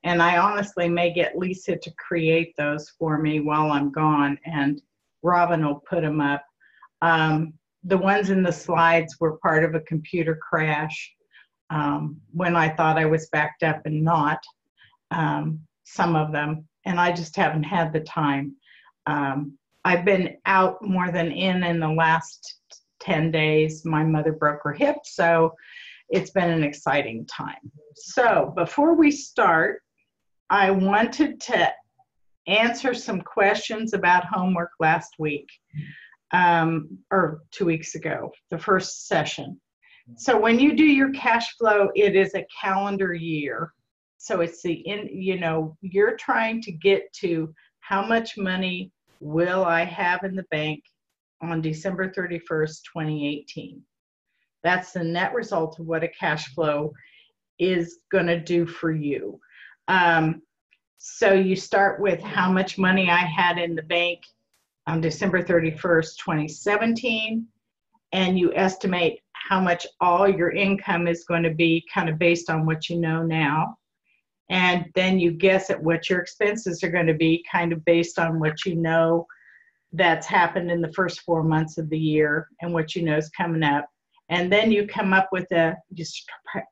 And I honestly may get Lisa to create those for me while I'm gone, and Robin will put them up. The ones in the slides were part of a computer crash when I thought I was backed up and not, some of them, and I just haven't had the time. I've been out more than in the last 10 days. My mother broke her hip, so it's been an exciting time. So before we start, I wanted to answer some questions about homework last week, or 2 weeks ago, the first session. So when you do your cash flow, it is a calendar year. So it's you're trying to get to how much money will I have in the bank on December 31st, 2018. That's the net result of what a cash flow is going to do for you. So you start with how much money I had in the bank on December 31st, 2017, and you estimate how much all your income is going to be, kind of based on what you know now. And then you guess at what your expenses are going to be, kind of based on what you know that's happened in the first 4 months of the year and what you know is coming up. And then you come up with you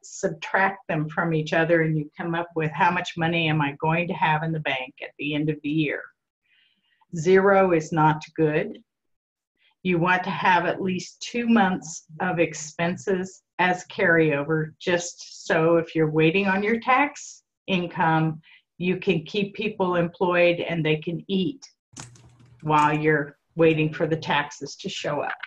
subtract them from each other, and you come up with how much money am I going to have in the bank at the end of the year. 0 is not good. You want to have at least 2 months of expenses as carryover, just so if you're waiting on your tax income, you can keep people employed and they can eat while you're waiting for the taxes to show up.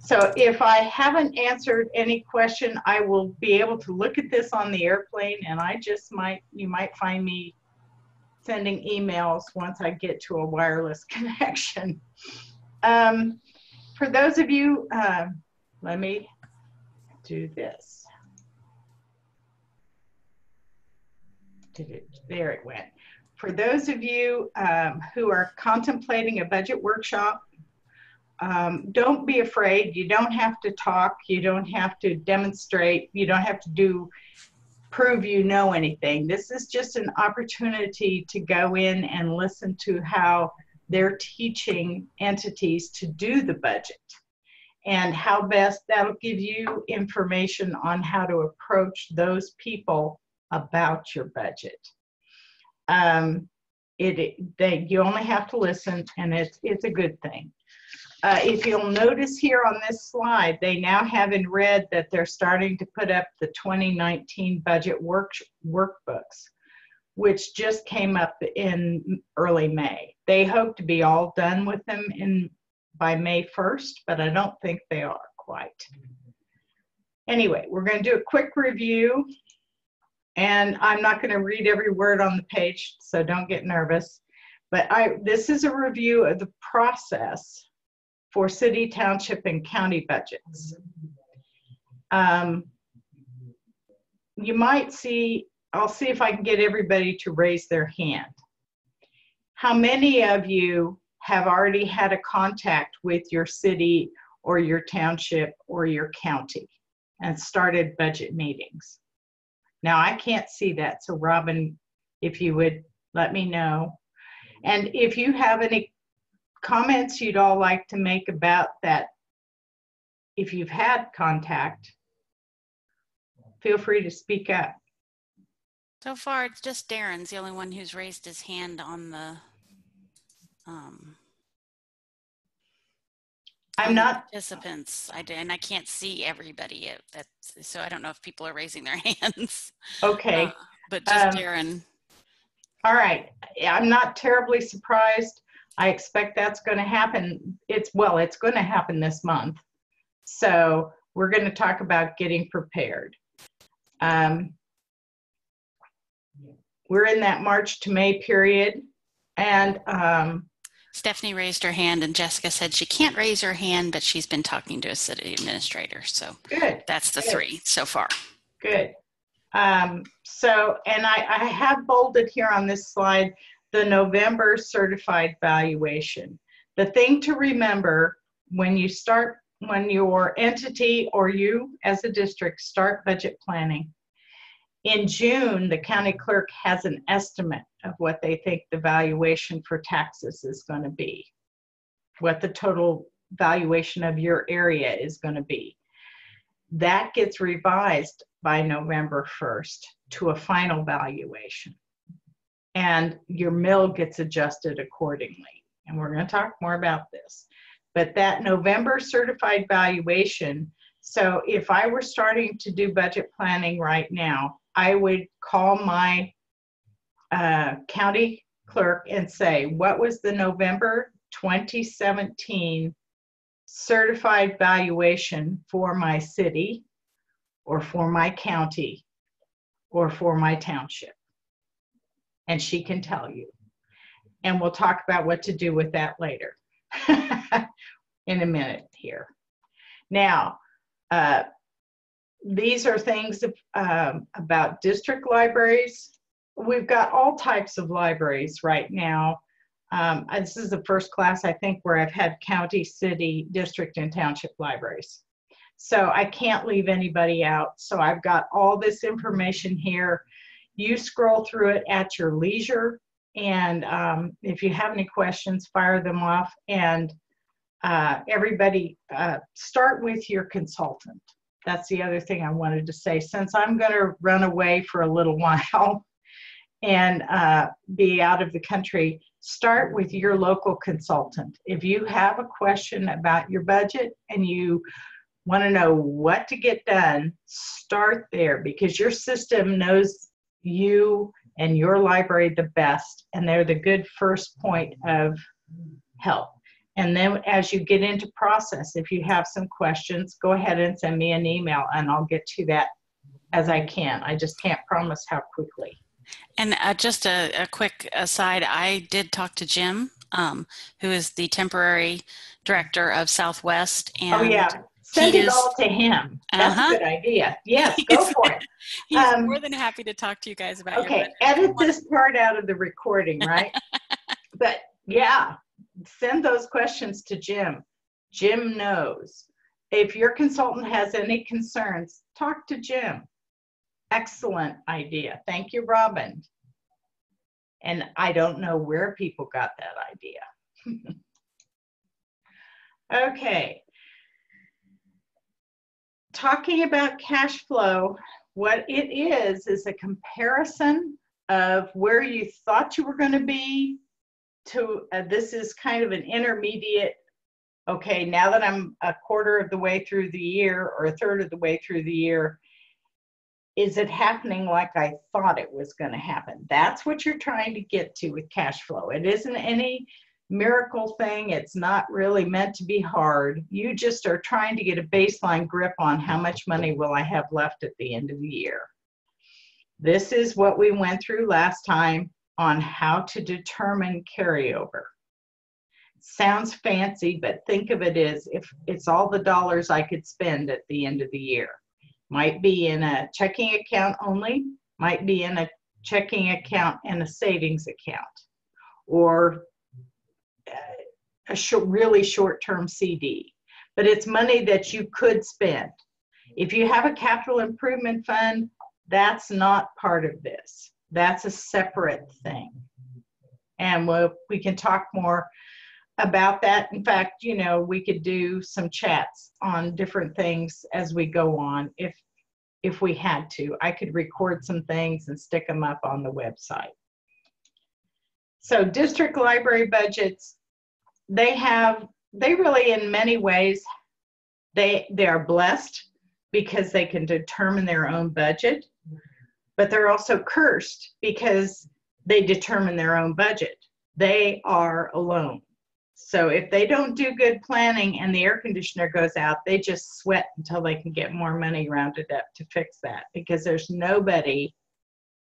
So if I haven't answered any question, I will be able to look at this on the airplane, and you might find me sending emails once I get to a wireless connection. For those of you, let me do this. There it went. For those of you who are contemplating a budget workshop, don't be afraid. You don't have to talk. You don't have to demonstrate. You don't have to prove you know anything. This is just an opportunity to go in and listen to how they're teaching entities to do the budget, and how best that'll give you information on how to approach those people about your budget. You only have to listen, and it's a good thing. If you'll notice here on this slide, they now have in red that they're starting to put up the 2019 budget workbooks, which just came up in early May. They hope to be all done with them by May 1st, but I don't think they are quite. Anyway, we're going to do a quick review, and I'm not going to read every word on the page, so don't get nervous. But this is a review of the process for city, township, and county budgets. You might see, I'll see if I can get everybody to raise their hand. How many of you have already had a contact with your city or your township or your county and started budget meetings? Now, I can't see that, so Robin, if you would let me know. And if you have any comments you'd all like to make about that, if you've had contact, feel free to speak up. So far, it's just Darren's the only one who's raised his hand on the I'm not participants. And I can't see everybody. So I don't know if people are raising their hands. Okay. But just Darren. All right. I'm not terribly surprised. I expect that's going to happen. It's going to happen this month. So we're going to talk about getting prepared. We're in that March to May period, and Stephanie raised her hand, and Jessica said she can't raise her hand, but she's been talking to a city administrator. So good. That's the three so far. Good. So, and I have bolded here on this slide the November certified valuation. The thing to remember when your entity or you as a district start budget planning In June, the county clerk has an estimate of what they think the valuation for taxes is going to be, what the total valuation of your area is going to be. That gets revised by November 1st to a final valuation. And your mill gets adjusted accordingly. And we're going to talk more about this. But that November certified valuation, so if I were starting to do budget planning right now, I would call my county clerk and say, what was the November 2017 certified valuation for my city or for my county or for my township? And she can tell you. And we'll talk about what to do with that later in a minute here. Now, these are things about district libraries. We've got all types of libraries right now. This is the first class, I think, where I've had county, city, district, and township libraries. So I can't leave anybody out. So I've got all this information here. You scroll through it at your leisure. And if you have any questions, fire them off. And everybody, start with your consultant. That's the other thing I wanted to say. Since I'm going to run away for a little while and be out of the country, start with your local consultant. If you have a question about your budget and you want to know what to get done, start there, because your system knows you and your library the best, and they're the good first point of help. And then as you get into process, if you have some questions, go ahead and send me an email and I'll get to that as I can. I just can't promise how quickly. And just a quick aside, I did talk to Jim, who is the temporary director of Southwest. And oh yeah, send it all to him. That's a good idea. Yes, go for it. He's more than happy to talk to you guys about okay, your edit this part out of the recording, right? But yeah, send those questions to Jim. Jim knows. If your consultant has any concerns, talk to Jim. Excellent idea. Thank you, Robin. And I don't know where people got that idea. Okay. Talking about cash flow, what it is a comparison of where you thought you were going to be to, this is kind of an intermediate, okay, now that I'm a quarter of the way through the year or a third of the way through the year, is it happening like I thought it was going to happen? That's what you're trying to get to with cash flow. It isn't any miracle thing. It's not really meant to be hard. You just are trying to get a baseline grip on how much money will I have left at the end of the year. This is what we went through last time on how to determine carryover. Sounds fancy, but think of it as if it's all the dollars I could spend at the end of the year. Might be in a checking account only, might be in a checking account and a savings account, or a really short-term CD. But it's money that you could spend. If you have a capital improvement fund, that's not part of this. That's a separate thing. And we can talk more about that. In fact, you know, we could do some chats on different things as we go on if we had to. I could record some things and stick them up on the website. So district library budgets, they really in many ways, they are blessed because they can determine their own budget, but they're also cursed because they determine their own budget. They are alone. So if they don't do good planning and the air conditioner goes out, they just sweat until they can get more money rounded up to fix that, because there's nobody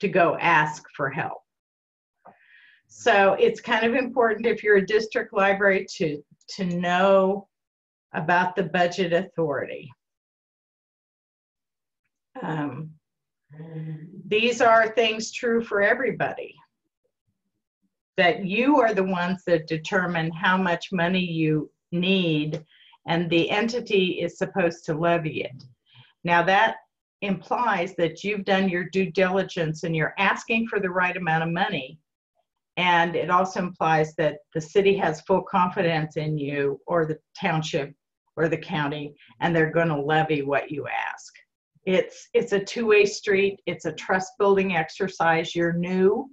to go ask for help. So it's kind of important if you're a district library to know about the budget authority. These are things true for everybody, that you are the ones that determine how much money you need, and the entity is supposed to levy it. Now that implies that you've done your due diligence and you're asking for the right amount of money. And it also implies that the city has full confidence in you, or the township or the county, and they're going to levy what you ask. It's a two-way street. It's a trust building exercise. You're new.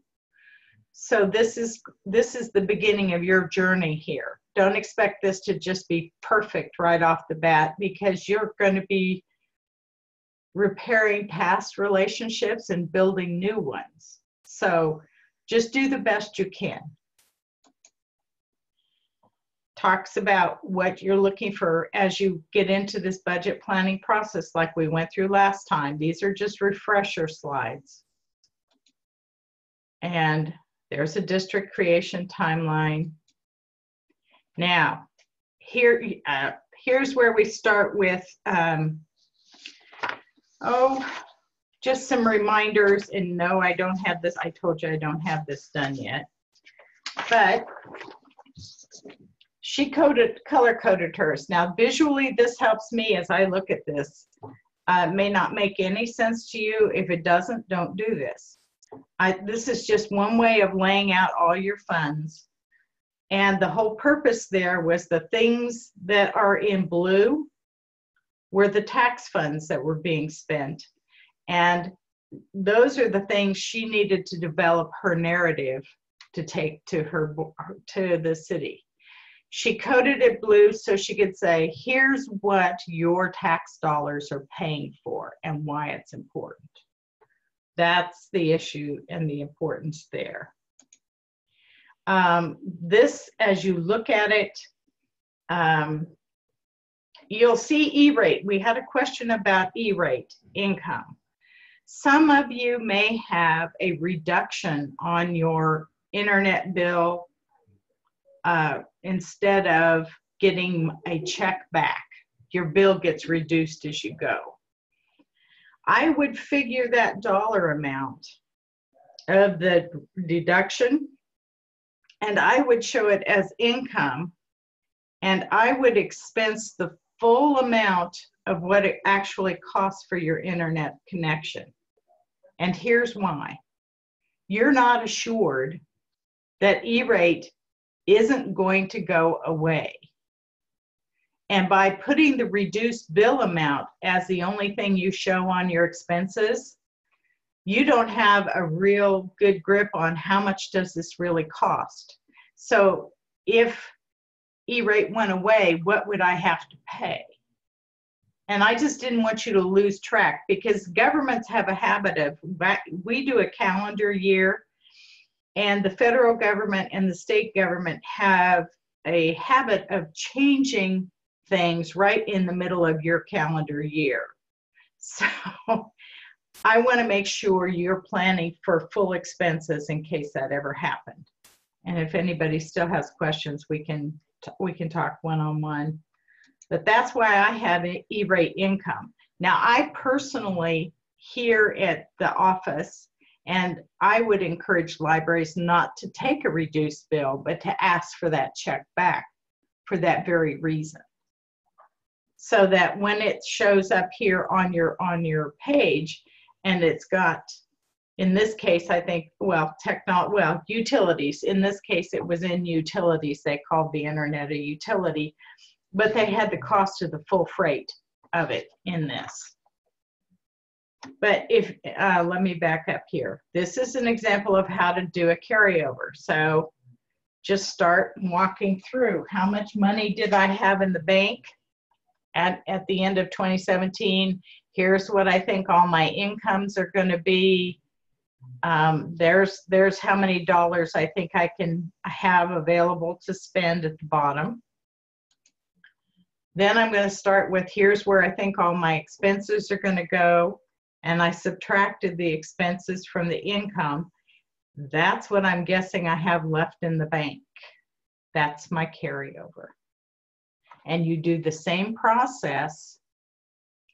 So this is the beginning of your journey here. Don't expect this to just be perfect right off the bat, because you're going to be repairing past relationships and building new ones. So just do the best you can. Talks about what you're looking for as you get into this budget planning process like we went through last time. These are just refresher slides. And there's a district creation timeline. Now, here's where we start with, just some reminders. And no, I don't have this. I told you I don't have this done yet. But she color-coded hers. Now, visually, this helps me as I look at this. May not make any sense to you. If it doesn't, don't do this. This is just one way of laying out all your funds. And the whole purpose there was the things that are in blue were the tax funds that were being spent. And those are the things she needed to develop her narrative to take to the city. She coded it blue so she could say, here's what your tax dollars are paying for and why it's important. That's the issue and the importance there. This, as you look at it, you'll see E-rate. We had a question about E-rate income. Some of you may have a reduction on your internet bill instead of getting a check back. Your bill gets reduced as you go. I would figure that dollar amount of the deduction, and I would show it as income, and I would expense the full amount of what it actually costs for your internet connection. And here's why. You're not assured that E-rate isn't going to go away. And by putting the reduced bill amount as the only thing you show on your expenses, you don't have a real good grip on how much does this really cost. So if E-rate went away, what would I have to pay? And I just didn't want you to lose track, because governments have a habit of, we do a calendar year, and the federal government and the state government have a habit of changing things right in the middle of your calendar year. So I want to make sure you're planning for full expenses in case that ever happened. And if anybody still has questions, we can talk one-on-one. But that's why I have an E-rate income. Now, I personally, here at the office, and I would encourage libraries not to take a reduced bill, but to ask for that check back for that very reason. So that when it shows up here on your page, and it's got, in this case, I think, utilities. In this case, it was in utilities. They called the internet a utility, but they had the cost of the full freight of it in this. But if, let me back up here. This is an example of how to do a carryover. So just start walking through. How much money did I have in the bank at the end of 2017? Here's what I think all my incomes are going to be. There's how many dollars I think I can have available to spend at the bottom. Then I'm going to start with, here's where I think all my expenses are going to go. And I subtracted the expenses from the income. That's what I'm guessing I have left in the bank. That's my carryover. And you do the same process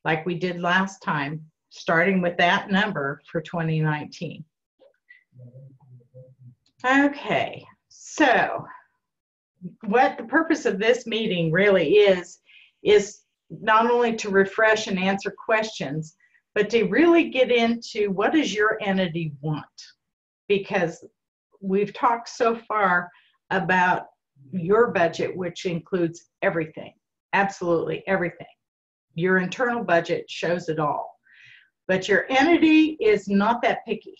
like we did last time, starting with that number for 2019. Okay, so what the purpose of this meeting really is not only to refresh and answer questions, but to really get into what does your entity want? Because we've talked so far about your budget, which includes everything, absolutely everything. Your internal budget shows it all, but your entity is not that picky.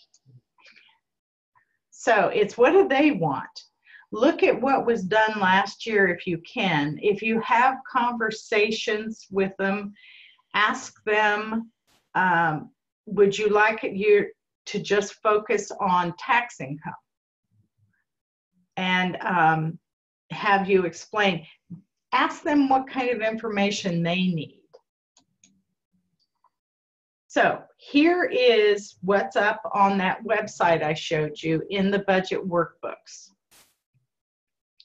So it's what do they want? Look at what was done last year if you can. If you have conversations with them, ask them, would you like you to just focus on tax income? And have you explain, ask them what kind of information they need. So here is what's up on that website I showed you in the budget workbooks.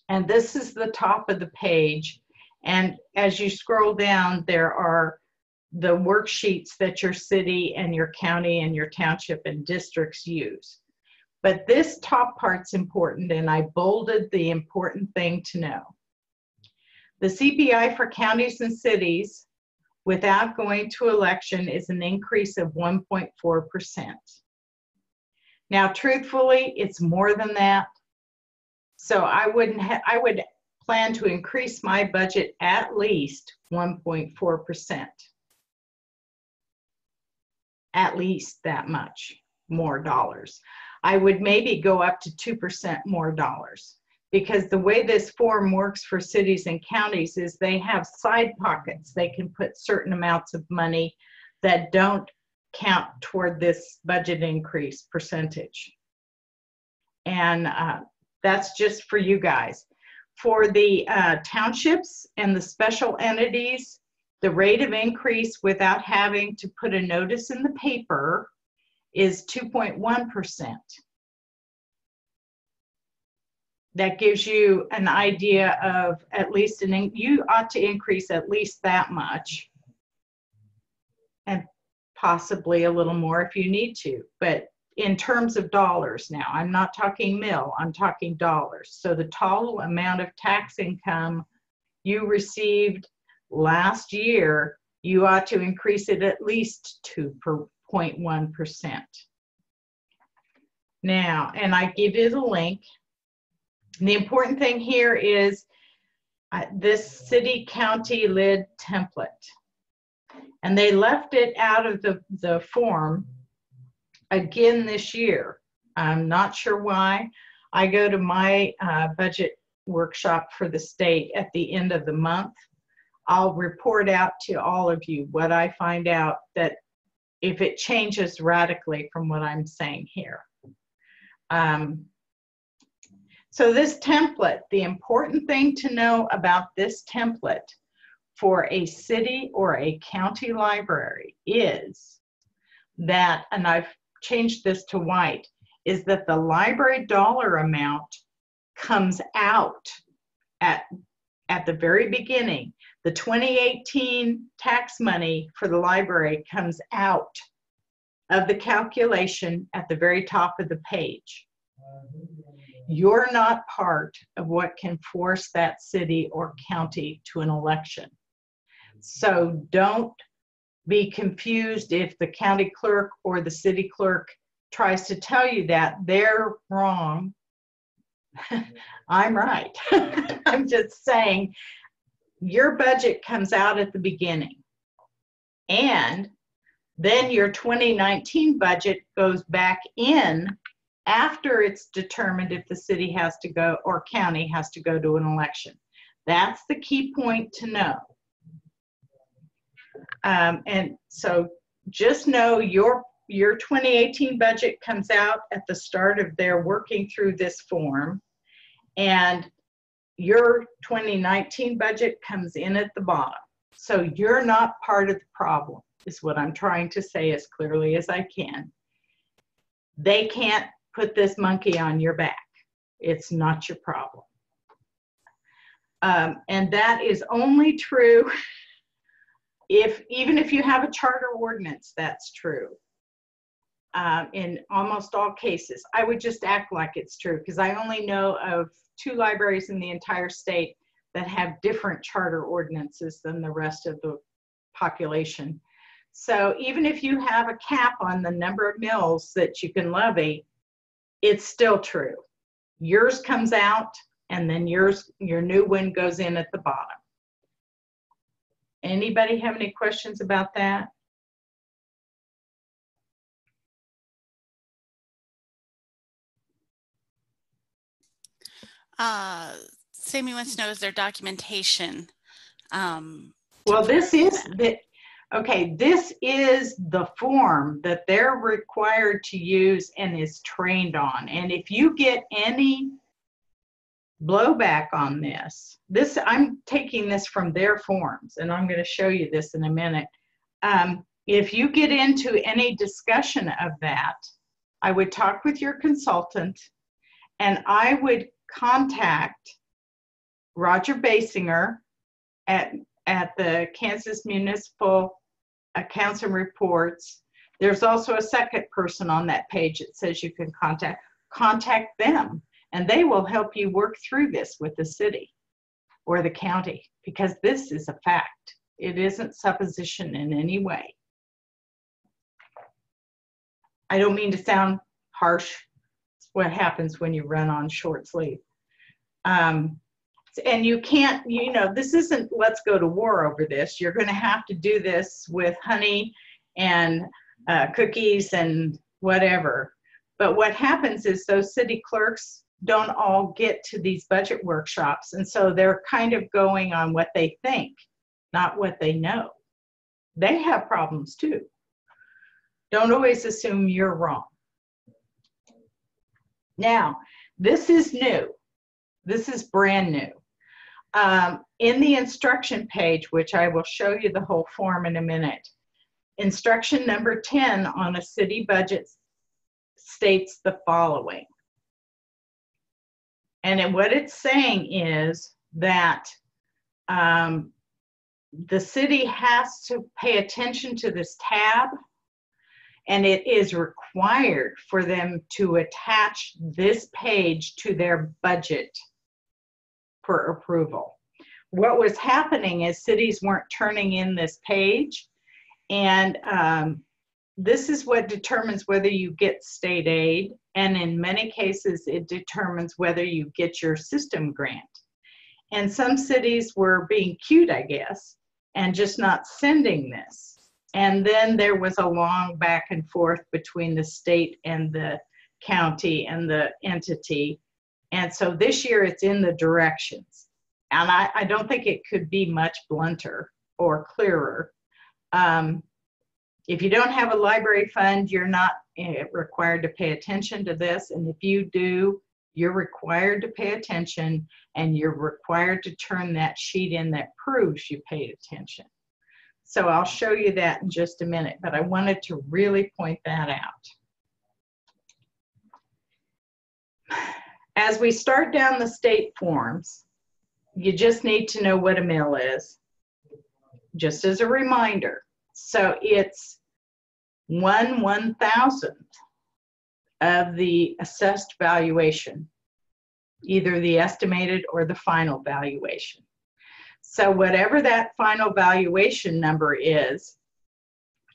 And this is the top of the page. And as you scroll down, there are the worksheets that your city and your county and your township and districts use. But this top part's important, and I bolded the important thing to know. The CPI for counties and cities without going to election is an increase of 1.4%. Now, truthfully, it's more than that. So I would plan to increase my budget at least 1.4%. At least that much more dollars. I would maybe go up to 2% more dollars, because the way this form works for cities and counties is they have side pockets. They can put certain amounts of money that don't count toward this budget increase percentage. And that's just for you guys. For the townships and the special entities, the rate of increase without having to put a notice in the paper is 2.1%. That gives you an idea of at least you ought to increase at least that much, and possibly a little more if you need to. But in terms of dollars now, I'm not talking mil, I'm talking dollars. So the total amount of tax income you received last year, you ought to increase it at least 2.1%. Now, and I give you the link. The important thing here is this city county lid template. And they left it out of the form again this year. I'm not sure why. I go to my budget workshop for the state at the end of the month. I'll report out to all of you what I find out, that if it changes radically from what I'm saying here. So this template, the important thing to know about this template for a city or a county library is that, and I've changed this to white, is that the library dollar amount comes out at the very beginning. The 2018 tax money for the library comes out of the calculation at the very top of the page. You're not part of what can force that city or county to an election. So don't be confused if the county clerk or the city clerk tries to tell you that. They're wrong. I'm right. I'm just saying your budget comes out at the beginning, and then your 2019 budget goes back in after it's determined if the city has to go or county has to go to an election. That's the key point to know. And so just know your 2018 budget comes out at the start of their working through this form, and your 2019 budget comes in at the bottom. So you're not part of the problem, is what I'm trying to say as clearly as I can. They can't put this monkey on your back. It's not your problem. And that is only true even if you have a charter ordinance. That's true. In almost all cases. I would just act like it's true, because I only know of 2 libraries in the entire state that have different charter ordinances than the rest of the population. So even if you have a cap on the number of mills that you can levy, it's still true. Yours comes out, and then your new one goes in at the bottom. Anybody have any questions about that? Sammy wants to know, is there documentation? Well, this is the, okay, this is the form that they're required to use and is trained on. And if you get any blowback on this, I'm taking this from their forms, and I'm going to show you this in a minute. If you get into any discussion of that, I would talk with your consultant, and I would contact Roger Basinger at the Kansas Municipal Accounts and Reports. There's also a second person on that page that says you can contact them, and they will help you work through this with the city or the county, because this is a fact. It isn't supposition in any way. I don't mean to sound harsh. It's what happens when you run on short sleeve. And you can't, this isn't let's go to war over this. You're going to have to do this with honey and cookies and whatever. But what happens is those city clerks don't all get to these budget workshops. And so they're kind of going on what they think, not what they know. They have problems too. Don't always assume you're wrong. Now, this is new. This is brand new. In the instruction page, which I will show you the whole form in a minute, instruction number 10 on a city budget states the following. And what it's saying is that the city has to pay attention to this tab, and it is required for them to attach this page to their budget for approval. What was happening is cities weren't turning in this page, and this is what determines whether you get state aid, and in many cases it determines whether you get your system grant. And some cities were being cute, I guess, and just not sending this. And then there was a long back and forth between the state and the county and the entity. And so this year it's in the directions. And I don't think it could be much blunter or clearer. If you don't have a library fund, you're not required to pay attention to this. And if you do, you're required to pay attention, and you're required to turn that sheet in that proves you paid attention. So I'll show you that in just a minute, but I wanted to really point that out. As we start down the state forms, you just need to know what a mill is, just as a reminder. So it's 1/1000th of the assessed valuation, either the estimated or the final valuation. So whatever that final valuation number is,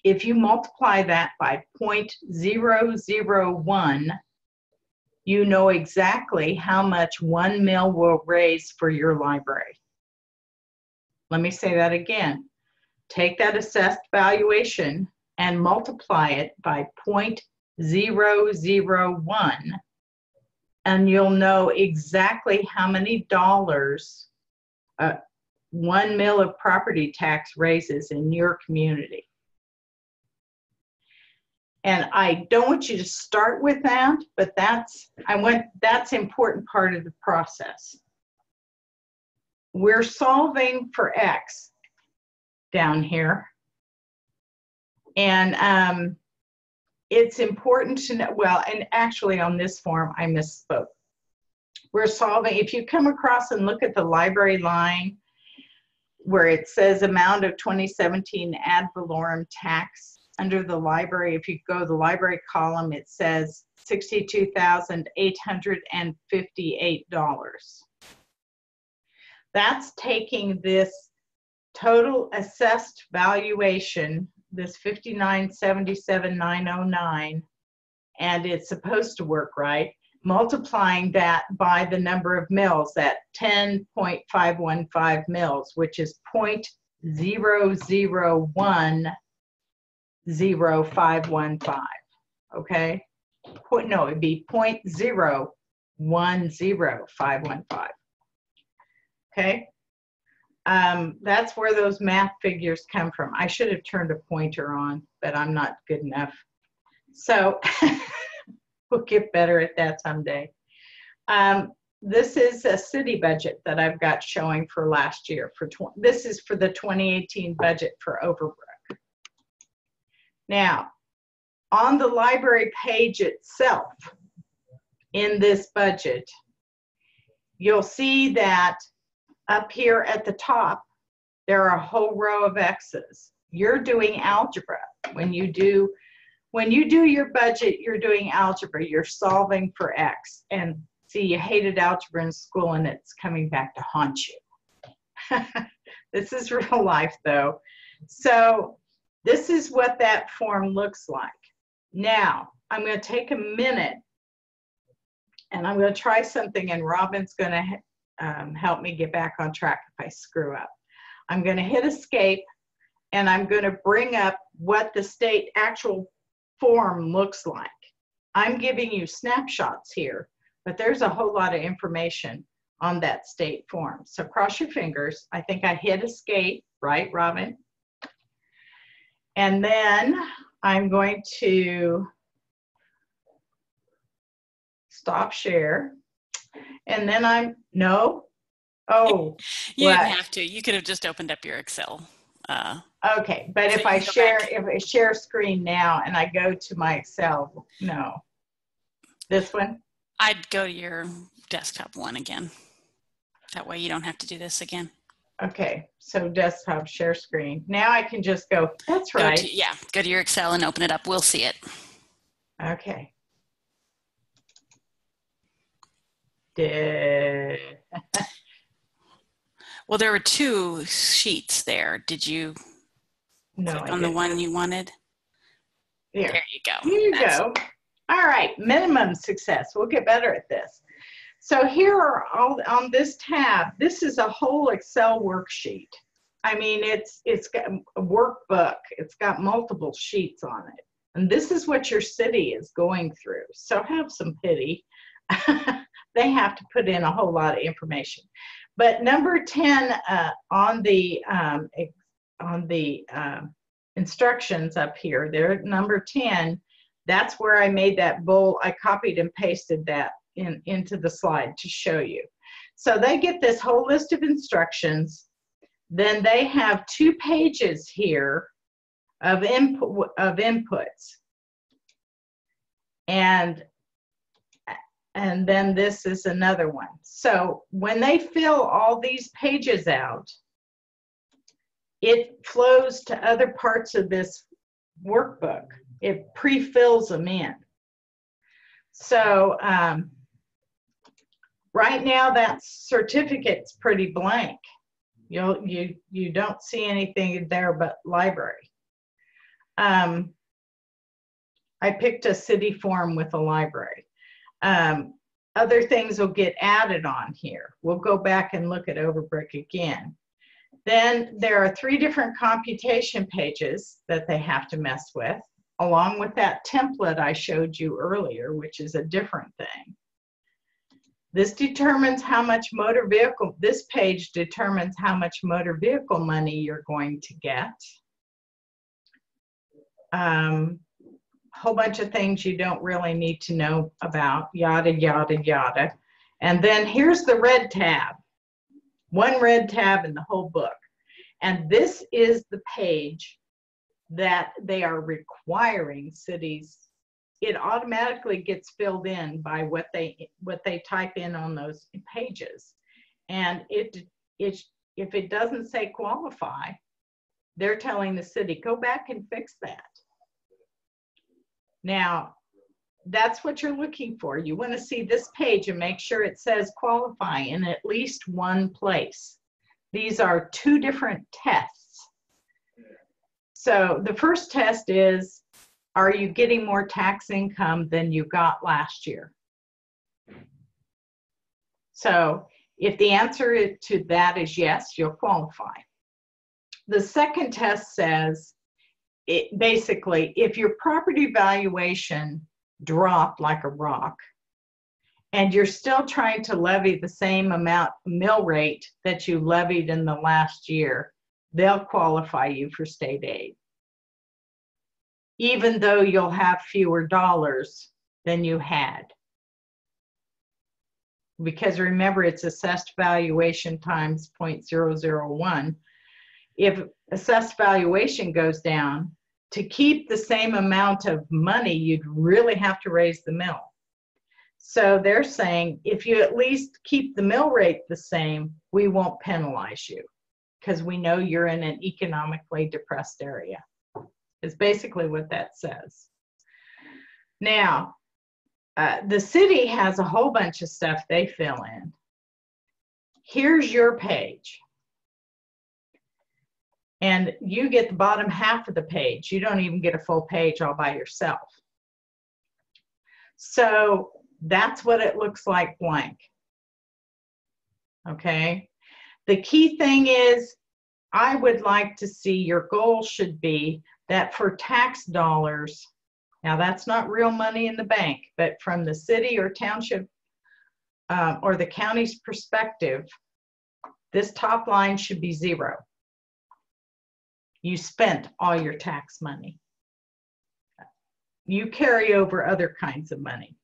if you multiply that by 0.001, you know exactly how much 1 mill will raise for your library. Let me say that again. Take that assessed valuation and multiply it by 0.001, and you'll know exactly how many dollars 1 mill of property tax raises in your community. And I don't want you to start with that, but that's an important part of the process. We're solving for X down here. And it's important to know, well, and actually on this form, I misspoke. We're solving, if you come across and look at the library line where it says amount of 2017 ad valorem tax, under the library, if you go to the library column, it says $62,858. That's taking this total assessed valuation this 5977,909, and it's supposed to work right, multiplying that by the number of mils at 10.515 mils, which is 0.001015, okay? No, it'd be 0.010515, okay? That's where those math figures come from. I should have turned a pointer on, but I'm not good enough. So we'll get better at that someday. This is a city budget that I've got showing for last year. This is for the 2018 budget for Overbrook. Now, on the library page itself in this budget, you'll see that up here at the top, there are a whole row of X's. You're doing algebra. When you do your budget, you're doing algebra. You're solving for X. And see, you hated algebra in school and it's coming back to haunt you. This is real life though. So this is what that form looks like. Now, I'm going to take a minute and I'm going to try something, and Robin's going to help me get back on track if I screw up. I'm going to hit escape and I'm going to bring up what the state actual form looks like. I'm giving you snapshots here, but there's a whole lot of information on that state form. So cross your fingers. I think I hit escape, right, Robin? And then I'm going to stop share. And then you didn't have to. You could have just opened up your Excel. Okay, but so if I share screen now and I go to my Excel, no. This one? I'd go to your desktop one again. That way you don't have to do this again. Okay, so desktop share screen. Now I can just go, that's right. Go to your Excel and open it up. We'll see it. Okay. Well, there were two sheets there. Did you click on the one you wanted? There you go. Here you go. All right, minimum success. We'll get better at this. So here are all on this tab. This is a whole Excel worksheet. I mean, it's got a workbook. It's got multiple sheets on it. And this is what your city is going through. So have some pity. They have to put in a whole lot of information. But number 10 on the instructions up here, there, number 10, that's where I made that bold. I copied and pasted that into the slide to show you. So they get this whole list of instructions. Then they have 2 pages here of inputs. And then this is another one. So when they fill all these pages out, it flows to other parts of this workbook. It pre-fills them in. So right now that certificate's pretty blank. You don't see anything there but library. I picked a city form with a library. Other things will get added on here. We'll go back and look at Overbrook again. Then there are 3 different computation pages that they have to mess with, along with that template I showed you earlier, which is a different thing. This determines how much motor vehicle, this page determines how much motor vehicle money you're going to get. Whole bunch of things you don't really need to know about, yada, yada, yada. And then here's the red tab. One red tab in the whole book. And this is the page that they are requiring cities. It automatically gets filled in by what they type in on those pages. And if it doesn't say qualify, they're telling the city, go back and fix that. Now, that's what you're looking for. You want to see this page and make sure it says qualify in at least one place. These are 2 different tests. So the first test is, are you getting more tax income than you got last year? So if the answer to that is yes, you'll qualify. The second test says, basically, if your property valuation dropped like a rock, and you're still trying to levy the same amount mill rate that you levied in the last year, they'll qualify you for state aid, even though you'll have fewer dollars than you had. Because remember, it's assessed valuation times 0.001. If assessed valuation goes down, to keep the same amount of money, you'd really have to raise the mill. So they're saying, if you at least keep the mill rate the same, we won't penalize you because we know you're in an economically depressed area. It's basically what that says. Now, the city has a whole bunch of stuff they fill in. Here's your page. And you get the bottom half of the page. You don't even get a full page all by yourself. So that's what it looks like blank. Okay. The key thing is, I would like to see, your goal should be that for tax dollars, now that's not real money in the bank, but from the city or township or the county's perspective, this top line should be 0. You spent all your tax money. You carry over other kinds of money.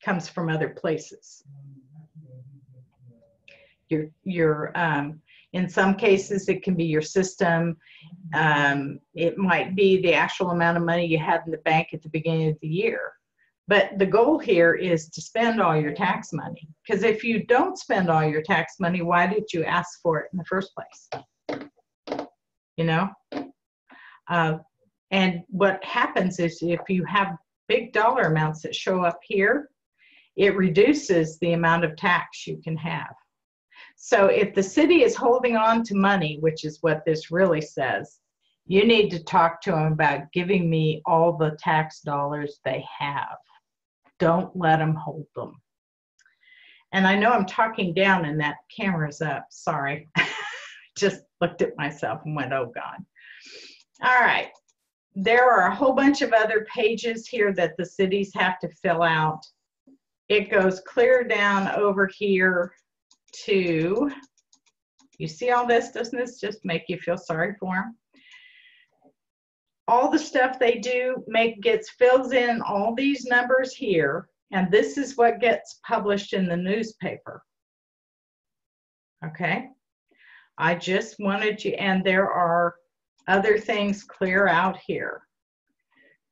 Comes from other places. In some cases, it can be your system. It might be the actual amount of money you had in the bank at the beginning of the year. But the goal here is to spend all your tax money. Because if you don't spend all your tax money, why did you ask for it in the first place? You know? And what happens is, if you have big dollar amounts that show up here, it reduces the amount of tax you can have. So if the city is holding on to money, which is what this really says, you need to talk to them about giving me all the tax dollars they have. Don't let them hold them. And I know I'm talking down and that camera's up. Sorry. Just looked at myself and went, oh God. All right. There are a whole bunch of other pages here that the cities have to fill out. It goes clear down over here to, you see all this? Doesn't this just make you feel sorry for them? All the stuff they do fills in all these numbers here, and this is what gets published in the newspaper. Okay? I just wanted you, and there are other things clear out here.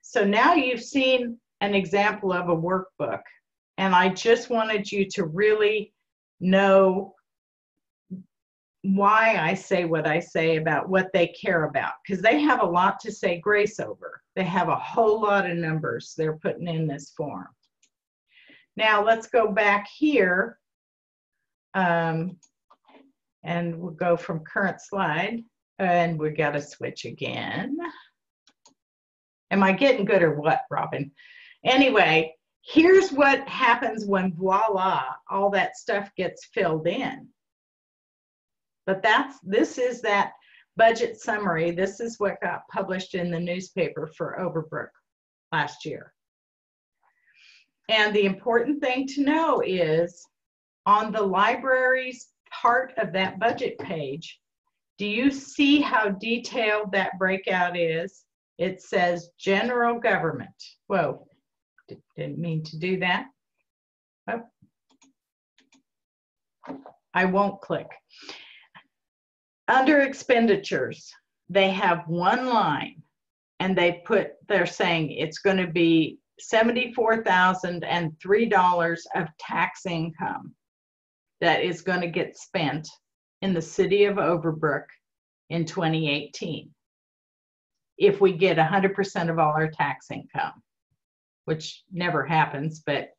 So now you've seen an example of a workbook, and I just wanted you to really know why I say what I say about what they care about, because they have a lot to say grace over. They have a whole lot of numbers they're putting in this form. Now let's go back here, and we'll go from current slide, and we got to switch again. Am I getting good or what, Robin? Anyway, here's what happens when voila, all that stuff gets filled in. But this is that budget summary. This is what got published in the newspaper for Overbrook last year. And the important thing to know is, on the library's part of that budget page, do you see how detailed that breakout is? It says general government. Whoa, didn't mean to do that. Oh. I won't click. Under expenditures, they have one line, and they're saying it's going to be $74,003 of tax income that is going to get spent in the city of Overbrook in 2018. If we get 100% of all our tax income, which never happens, but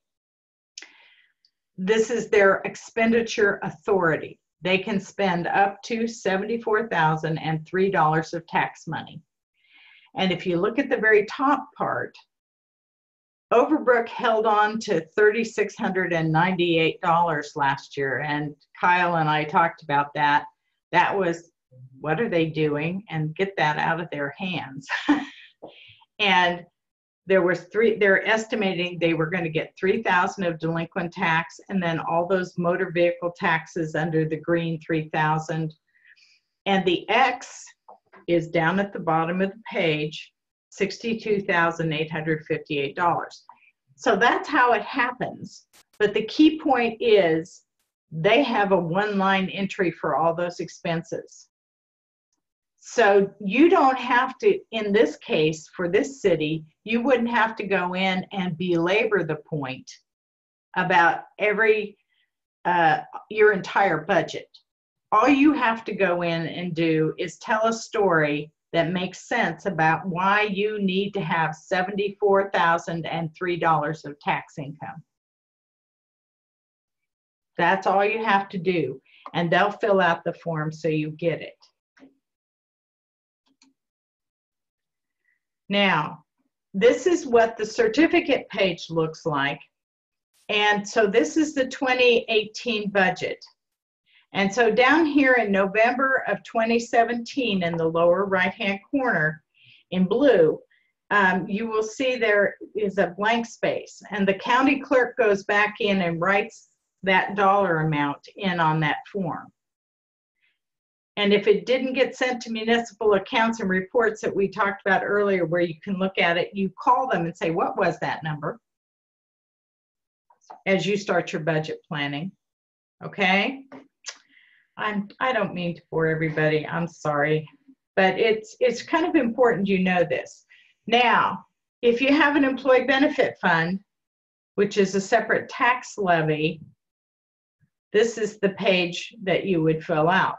this is their expenditure authority. they can spend up to $74,003 of tax money. And if you look at the very top part, Overbrook held on to $3,698 last year. And Kyle and I talked about that. That was, what are they doing? And get that out of their hands. And they're estimating they were going to get $3,000 of delinquent tax, and then all those motor vehicle taxes under the green $3,000. And the X is down at the bottom of the page, $62,858. So that's how it happens. But the key point is they have a one-line entry for all those expenses. So you don't have to, in this case, for this city, you wouldn't have to go in and belabor the point about your entire budget. All you have to go in and do is tell a story that makes sense about why you need to have $74,003 of tax income. That's all you have to do, and they'll fill out the form so you get it. Now, this is what the certificate page looks like. And so this is the 2018 budget. And so down here in November of 2017, in the lower right-hand corner in blue, you will see there is a blank space. And the county clerk goes back in and writes that dollar amount in on that form. And if it didn't get sent to municipal accounts and reports that we talked about earlier, where you can look at it, you call them and say, what was that number? As you start your budget planning, okay? I don't mean to bore everybody, I'm sorry, but it's kind of important you know this. Now, if you have an employee benefit fund, which is a separate tax levy, this is the page that you would fill out.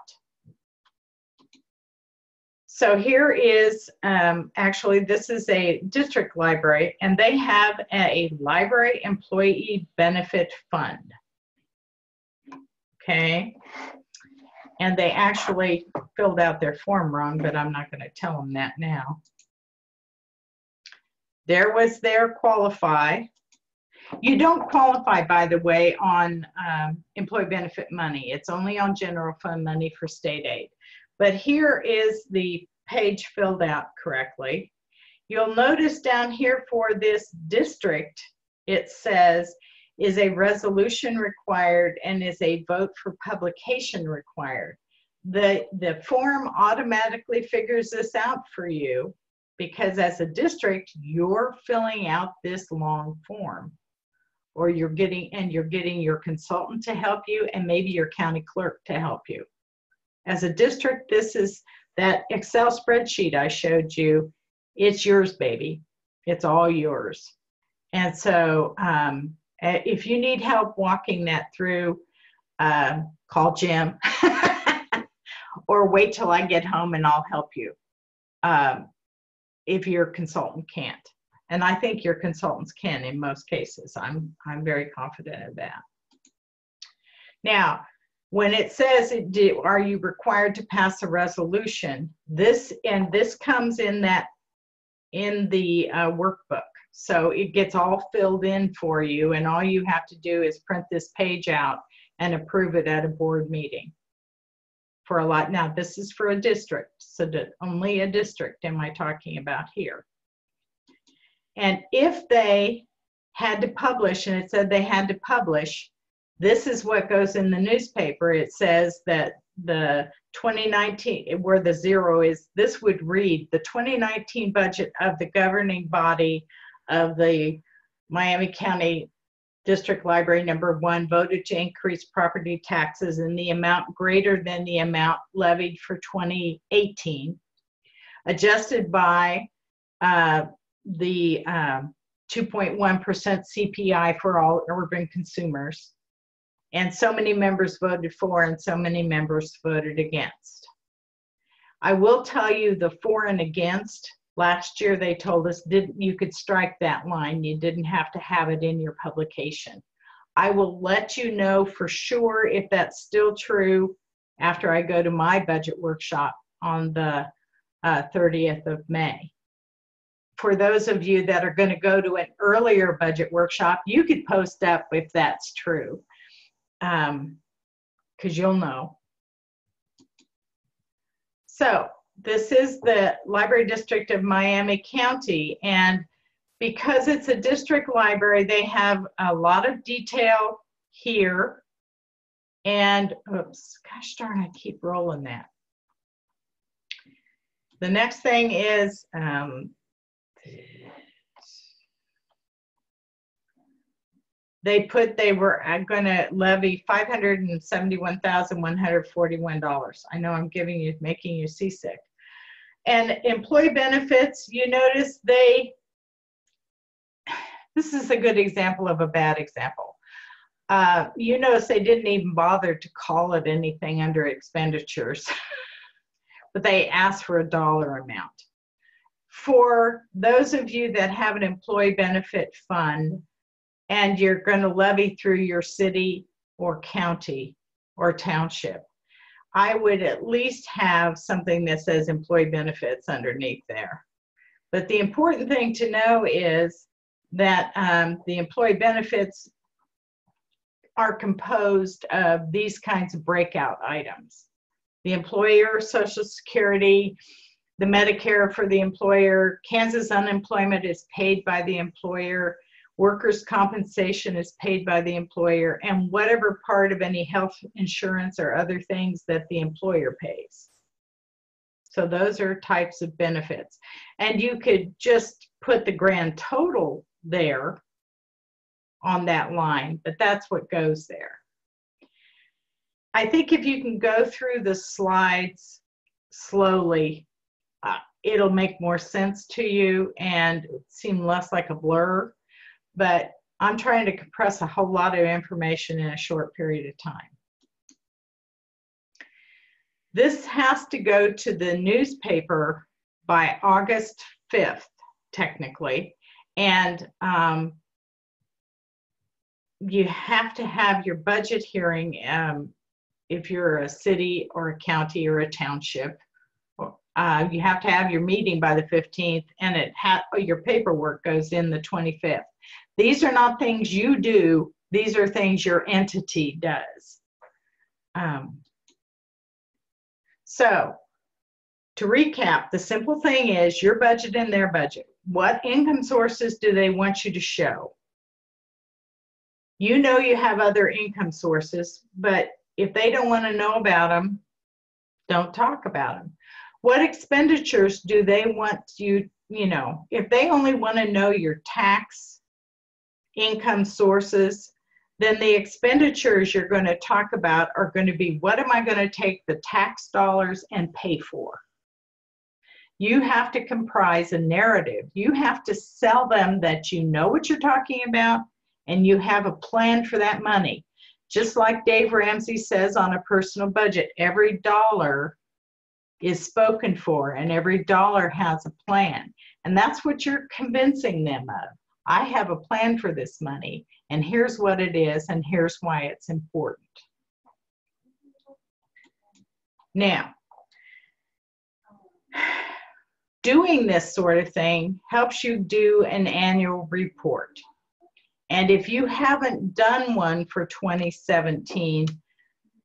So here is, actually, this is a district library, and they have a library employee benefit fund. Okay. And they actually filled out their form wrong, but I'm not going to tell them that now. There was their qualify. You don't qualify, by the way, on employee benefit money. It's only on general fund money for state aid. But here is the page filled out correctly. You'll notice down here for this district, it says, is a resolution required and is a vote for publication required. The form automatically figures this out for you because as a district, you're filling out this long form, or you're getting your consultant to help you and maybe your county clerk to help you. As a district, this is that Excel spreadsheet I showed you. It's yours, baby. It's all yours. And so if you need help walking that through, call Jim or wait till I get home and I'll help you if your consultant can't. And I think your consultants can in most cases. I'm very confident of that. Now, when it says, are you required to pass a resolution, this comes in the workbook. So it gets all filled in for you, and all you have to do is print this page out and approve it at a board meeting. For a lot, now this is for a district, so only a district am I talking about here. And if they had to publish, and it said they had to publish, this is what goes in the newspaper. It says that the 2019, where the zero is, this would read, the 2019 budget of the governing body of the Miami County District Library Number 1 voted to increase property taxes in the amount greater than the amount levied for 2018, adjusted by the 2.1% CPI for all urban consumers. And so many members voted for and so many members voted against. I will tell you the for and against, last year they told us you could strike that line. You didn't have to have it in your publication. I will let you know for sure if that's still true after I go to my budget workshop on the 30th of May. For those of you that are going to go to an earlier budget workshop, you could post up if that's true, because you'll know. So this is the Library District of Miami County, and because it's a district library, they have a lot of detail here. And, oops, gosh darn, I keep rolling that. The next thing is, they were going to levy $571,141. I know I'm making you seasick. And employee benefits, you notice this is a good example of a bad example. You notice they didn't even bother to call it anything under expenditures, but they asked for a dollar amount. For those of you that have an employee benefit fund and you're going to levy through your city or county or township, I would at least have something that says employee benefits underneath there. But the important thing to know is that the employee benefits are composed of these kinds of breakout items. The employer Social Security, the Medicare for the employer, Kansas unemployment is paid by the employer, workers' compensation is paid by the employer, and whatever part of any health insurance or other things that the employer pays. So those are types of benefits. And you could just put the grand total there on that line, but that's what goes there. I think if you can go through the slides slowly, it'll make more sense to you and seem less like a blur, but I'm trying to compress a whole lot of information in a short period of time. This has to go to the newspaper by August 5th, technically, and you have to have your budget hearing if you're a city or a county or a township. You have to have your meeting by the 15th, and your paperwork goes in the 25th. These are not things you do. These are things your entity does. So to recap, the simple thing is your budget and their budget. What income sources do they want you to show? You know you have other income sources, but if they don't want to know about them, don't talk about them. What expenditures do they want you, if they only want to know your tax income sources, then the expenditures you're going to talk about are going to be, what am I going to take the tax dollars and pay for? You have to comprise a narrative. You have to sell them that you know what you're talking about and you have a plan for that money. Just like Dave Ramsey says on a personal budget, every dollar is spoken for and every dollar has a plan. And that's what you're convincing them of. I have a plan for this money and here's what it is and here's why it's important. Now, doing this sort of thing helps you do an annual report. And if you haven't done one for 2017,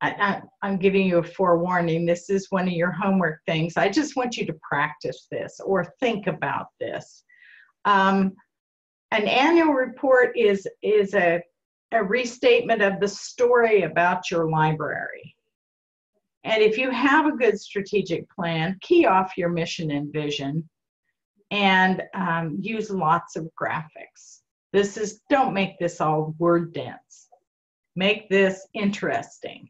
I'm giving you a forewarning. This is one of your homework things. I just want you to practice this or think about this. An annual report is a restatement of the story about your library. And if you have a good strategic plan, key off your mission and vision and use lots of graphics. Don't make this all word dense. Make this interesting.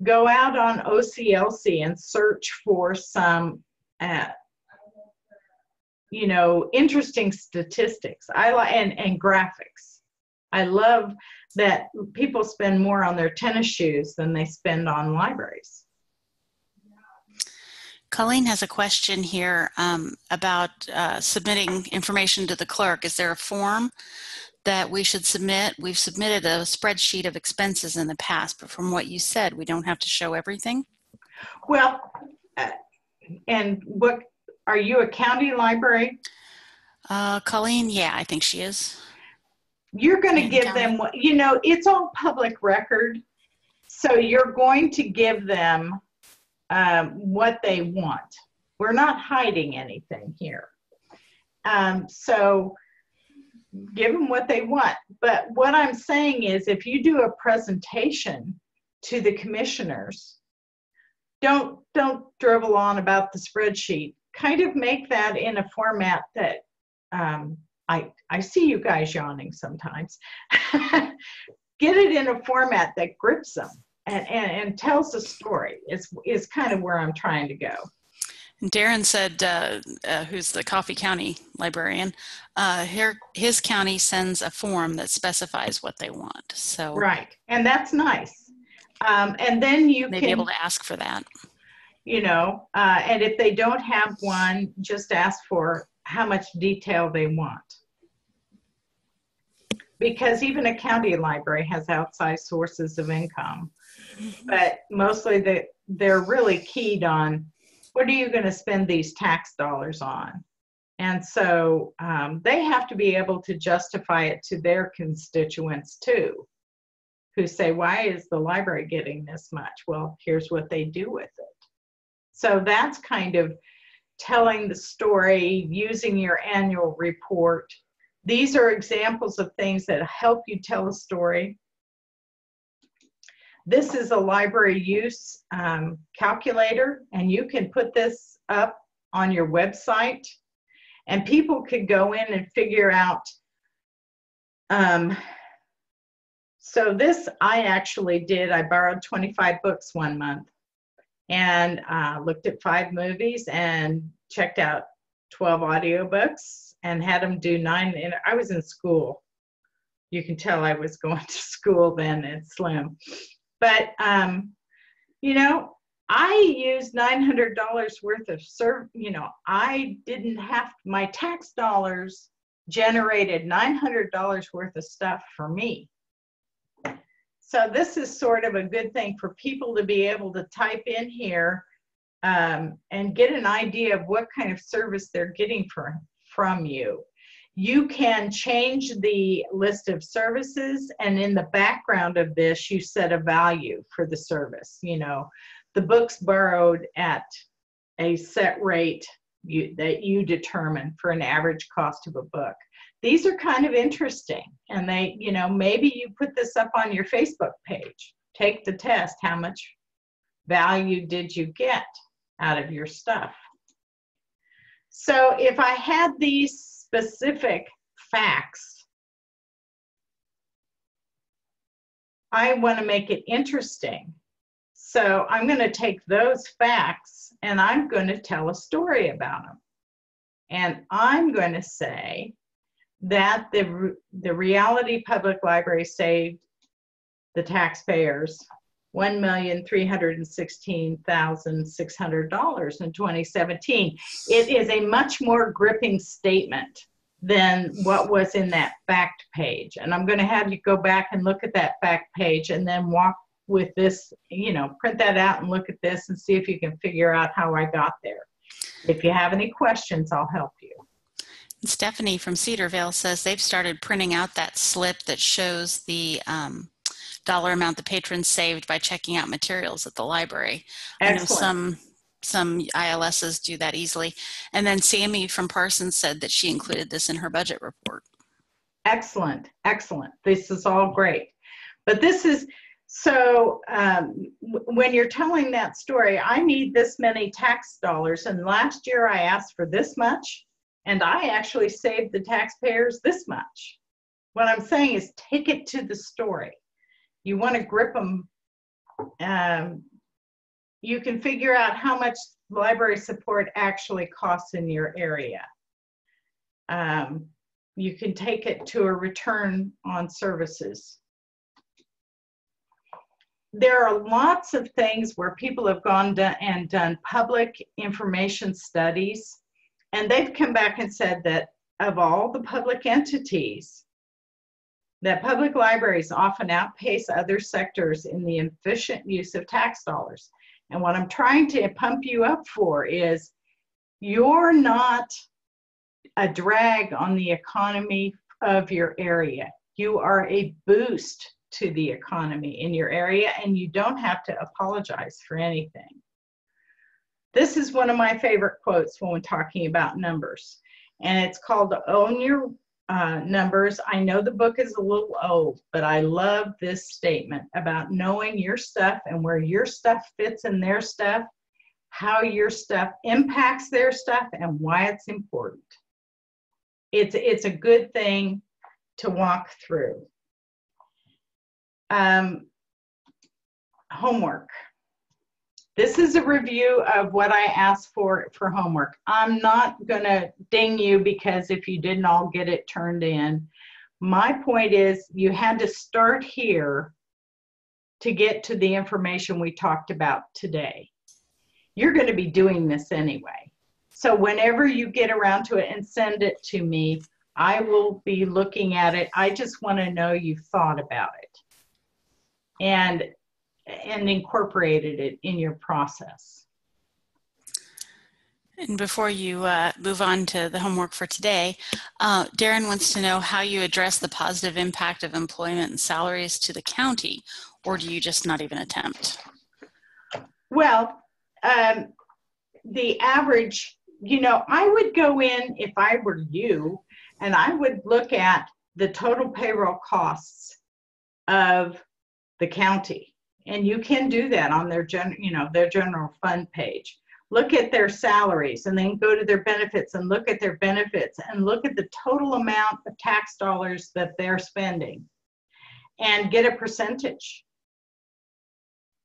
Go out on OCLC and search for some, interesting statistics. And graphics. I love that people spend more on their tennis shoes than they spend on libraries. Colleen has a question here about submitting information to the clerk. Is there a form that we should submit? We've submitted a spreadsheet of expenses in the past, but from what you said, we don't have to show everything? Well, and what, are you a county library? Colleen, yeah, I think she is. You're going to Canton give them, County. you know, it's all public record. So you're going to give them what they want. We're not hiding anything here. So give them what they want. But what I'm saying is, if you do a presentation to the commissioners, don't drivel on about the spreadsheet. Kind of make that in a format that I see you guys yawning sometimes. Get it in a format that grips them and tells a story is kind of where I'm trying to go. And Darren said, who's the Coffee County librarian, his county sends a form that specifies what they want. So right, and that's nice. And then you they'd can be able to ask for that. You know, and if they don't have one, just ask for how much detail they want. Because even a county library has outside sources of income, but mostly they're really keyed on what are you going to spend these tax dollars on? And so they have to be able to justify it to their constituents too, who say, why is the library getting this much? Well, here's what they do with it. So that's kind of telling the story, using your annual report. These are examples of things that help you tell a story. This is a library use calculator, and you can put this up on your website, and people could go in and figure out. So this I actually did. I borrowed 25 books one month and looked at 5 movies and checked out 12 audiobooks and had them do 9. And I was in school. You can tell I was going to school then at Slim. But, you know, I used $900 worth of I didn't have, my tax dollars generated $900 worth of stuff for me. So this is sort of a good thing for people to be able to type in here and get an idea of what kind of service they're getting from you. You can change the list of services, and in the background of this, you set a value for the service. You know, the books borrowed at a set rate that you determine for an average cost of a book. These are kind of interesting, and they, you know, maybe you put this up on your Facebook page. Take the test. How much value did you get out of your stuff? So if I had these specific facts, I want to make it interesting. So I'm going to take those facts and I'm going to tell a story about them. And I'm going to say that the Reality Public Library saved the taxpayers $1,316,600 in 2017. It is a much more gripping statement than what was in that fact page. And I'm going to have you go back and look at that fact page and then walk with this, you know, print that out and look at this and see if you can figure out how I got there. If you have any questions, I'll help you. Stephanie from Cedarvale says they've started printing out that slip that shows the dollar amount the patrons saved by checking out materials at the library. Excellent. I know some ILSs do that easily. And then Sammy from Parsons said that she included this in her budget report. Excellent, excellent. This is all great. But this is, so when you're telling that story, I need this many tax dollars, and last year I asked for this much, and I actually saved the taxpayers this much. What I'm saying is take it to the story. You want to grip them. You can figure out how much library support actually costs in your area. You can take it to a return on services. There are lots of things where people have gone and done public information studies, and they've come back and said that of all the public entities, that public libraries often outpace other sectors in the efficient use of tax dollars. And what I'm trying to pump you up for is you're not a drag on the economy of your area. You are a boost to the economy in your area, and you don't have to apologize for anything. This is one of my favorite quotes when we're talking about numbers, and it's called Own Your Numbers. I know the book is a little old, but I love this statement about knowing your stuff and where your stuff fits in their stuff, how your stuff impacts their stuff, and why it's important. It's a good thing to walk through. Homework. This is a review of what I asked for homework. I'm not gonna ding you because if you didn't all get it turned in. My point is you had to start here to get to the information we talked about today. You're gonna be doing this anyway. So whenever you get around to it and send it to me, I will be looking at it. I just wanna know you thought about it and incorporated it in your process. And before you move on to the homework for today, Darren wants to know how you address the positive impact of employment and salaries to the county, or do you just not even attempt? Well, the average, you know, I would go in if I were you, and I would look at the total payroll costs of the county. And you can do that on their general fund page. Look at their salaries and then go to their benefits and look at their benefits and look at the total amount of tax dollars that they're spending and get a percentage.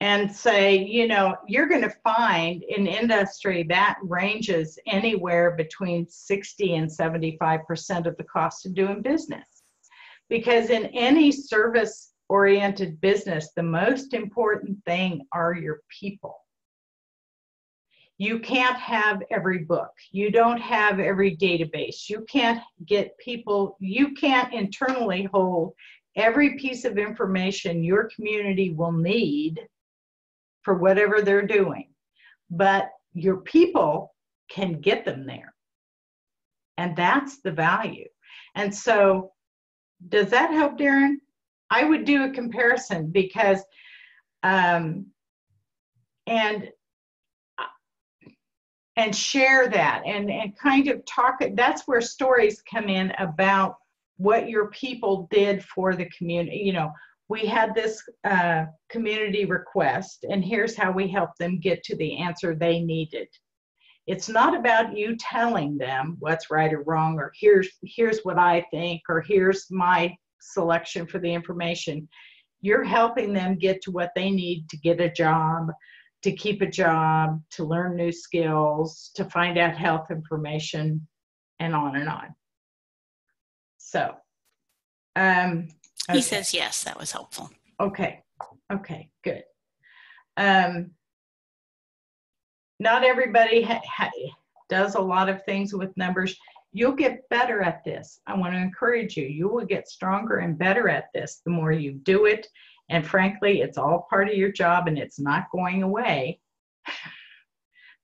And say, you know, you're going to find in industry that ranges anywhere between 60 and 75% of the cost of doing business. Because in any service-oriented business, the most important thing are your people. You can't have every book. You don't have every database. You can't get people, you can't internally hold every piece of information your community will need for whatever they're doing. But your people can get them there. And that's the value. And so, does that help, Darren? I would do a comparison because, and share that and kind of talk, that's where stories come in about what your people did for the community. You know, we had this community request and here's how we helped them get to the answer they needed. It's not about you telling them what's right or wrong, or here's what I think, or here's my selection for the information. You're helping them get to what they need to get a job, to keep a job, to learn new skills, to find out health information, and on and on. So, okay. He says yes, that was helpful. Okay, good. Not everybody does a lot of things with numbers. You'll get better at this. I want to encourage you. You will get stronger and better at this the more you do it. And frankly, it's all part of your job and it's not going away.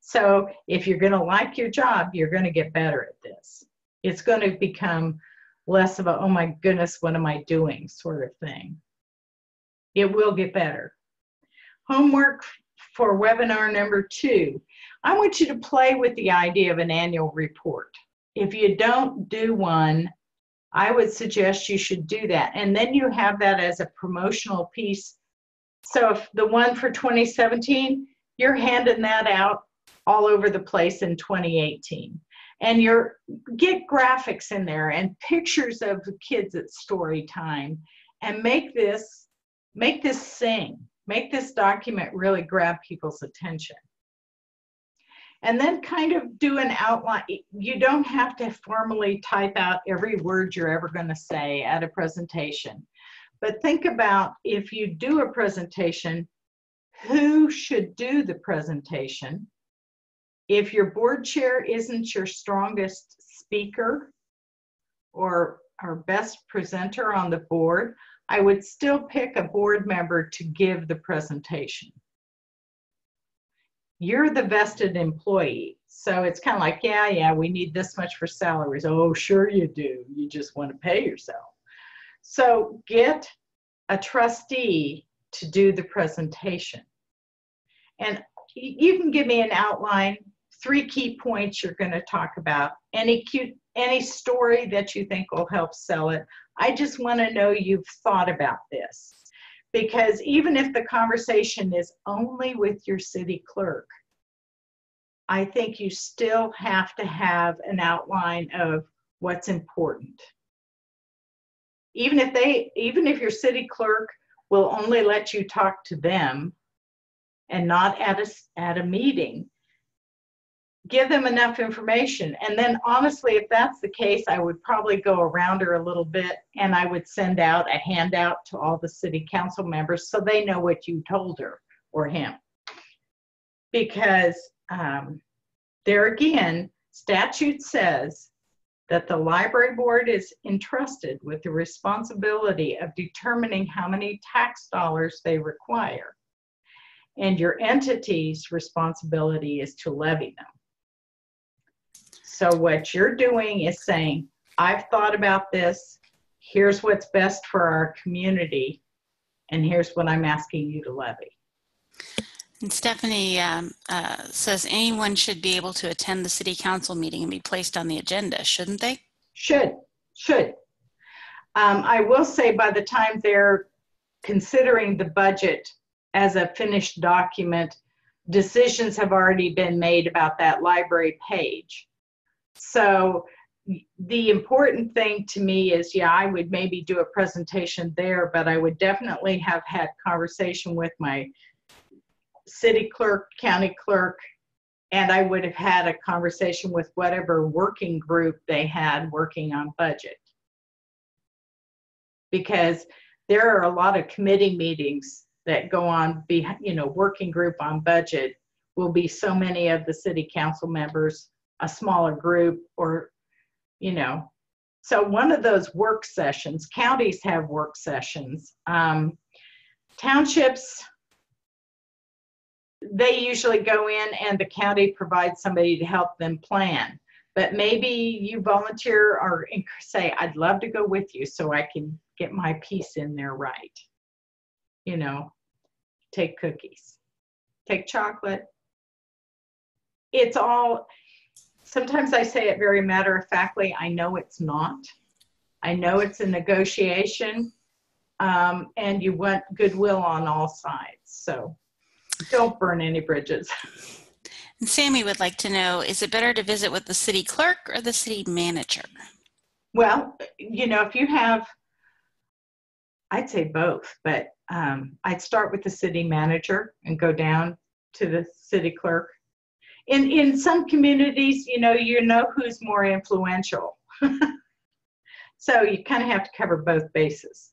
So if you're going to like your job, you're going to get better at this. It's going to become less of a, oh my goodness, what am I doing sort of thing. It will get better. Homework for webinar number 2. I want you to play with the idea of an annual report. If you don't do one, I would suggest you should do that. And then you have that as a promotional piece. So if the one for 2017, you're handing that out all over the place in 2018. And get graphics in there and pictures of the kids at story time and make this sing. Make this document really grab people's attention. And then kind of do an outline. You don't have to formally type out every word you're ever going to say at a presentation. But think about, if you do a presentation, who should do the presentation? If your board chair isn't your strongest speaker or best presenter on the board, I would still pick a board member to give the presentation. you're the vested employee. So it's kind of like, yeah, we need this much for salaries. Oh, sure you do. You just want to pay yourself. So get a trustee to do the presentation. And you can give me an outline, 3 key points you're going to talk about, any story that you think will help sell it. I just want to know you've thought about this. Because even if the conversation is only with your city clerk, I think you still have to have an outline of what's important. Even if your city clerk will only let you talk to them and not at a meeting, give them enough information. And then honestly, if that's the case, I would probably go around her a little bit and I would send out a handout to all the city council members so they know what you told her or him. Because there again, statute says that the library board is entrusted with the responsibility of determining how many tax dollars they require. And your entity's responsibility is to levy them. So what you're doing is saying, I've thought about this, here's what's best for our community, and here's what I'm asking you to levy. And Stephanie says anyone should be able to attend the city council meeting and be placed on the agenda, shouldn't they? Should. I will say by the time they're considering the budget as a finished document, decisions have already been made about that library page. So the important thing to me is, yeah, I would maybe do a presentation there, but I would definitely have had conversation with my city clerk, county clerk, and I would have had a conversation with whatever working group they had working on budget. Because there are a lot of committee meetings that go on, working group on budget will be so many of the city council members, a smaller group, or, so one of those work sessions, counties have work sessions. Townships, they usually go in and the county provides somebody to help them plan. But maybe you volunteer or say, I'd love to go with you so I can get my piece in there right. Take cookies, take chocolate. It's all, sometimes I say it very matter-of-factly. I know it's not. I know it's a negotiation, and you want goodwill on all sides. So don't burn any bridges. And Sammy would like to know, is it better to visit with the city clerk or the city manager? Well, if you have, I'd say both, but I'd start with the city manager and go down to the city clerk. In some communities, you know who's more influential. So you kind of have to cover both bases.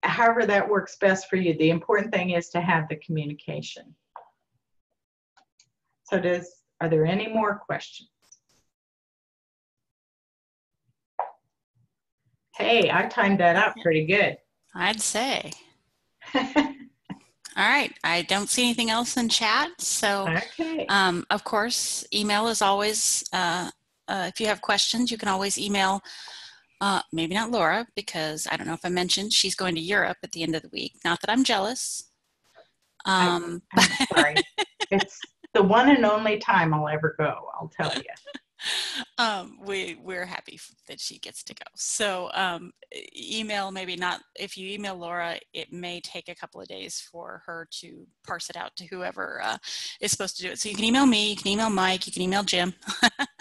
However that works best for you. The important thing is to have the communication. So are there any more questions? Hey, I timed that out pretty good. I'd say. All right, I don't see anything else in chat. So, okay. Of course, email is always, if you have questions, you can always email, maybe not Laura, because I don't know if I mentioned she's going to Europe at the end of the week. Not that I'm jealous. I'm sorry. It's the one and only time I'll ever go, I'll tell you. We're happy that she gets to go. So email, maybe not, if you email Laura, it may take a couple of days for her to parse it out to whoever is supposed to do it. So you can email me, you can email Mike, you can email Jim.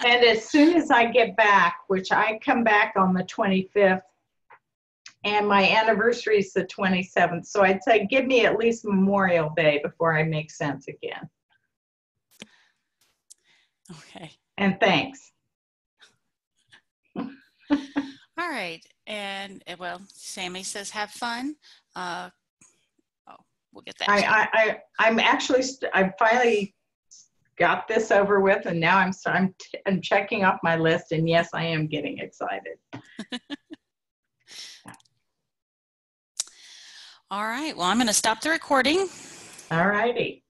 And as soon as I get back, which I come back on the 25th, and my anniversary is the 27th, so I'd say give me at least Memorial Day before I make sense again. Okay. And thanks. All right. And well, Sammy says have fun. We'll get that. I finally got this over with, and now I'm checking off my list, and yes, I am getting excited. All right. Well, I'm going to stop the recording. All righty.